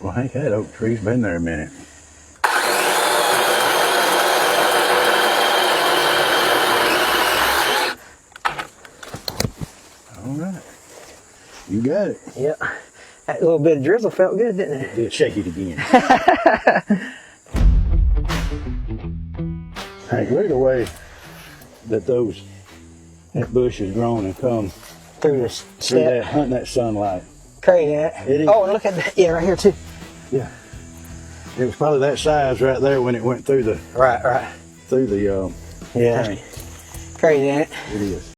Well, Hank, that oak tree's been there a minute. All right. You got it. Yeah. That little bit of drizzle felt good, didn't it? Let's shake it again. Hank, look at the way that that bush has grown and come Through this through step. hunting that sunlight. Crazy, that. It is. Oh, and look at that. Yeah, right here too. Yeah. It was probably that size right there when it went through the Right. through the Yeah. tank. Crazy, ain't it? It is.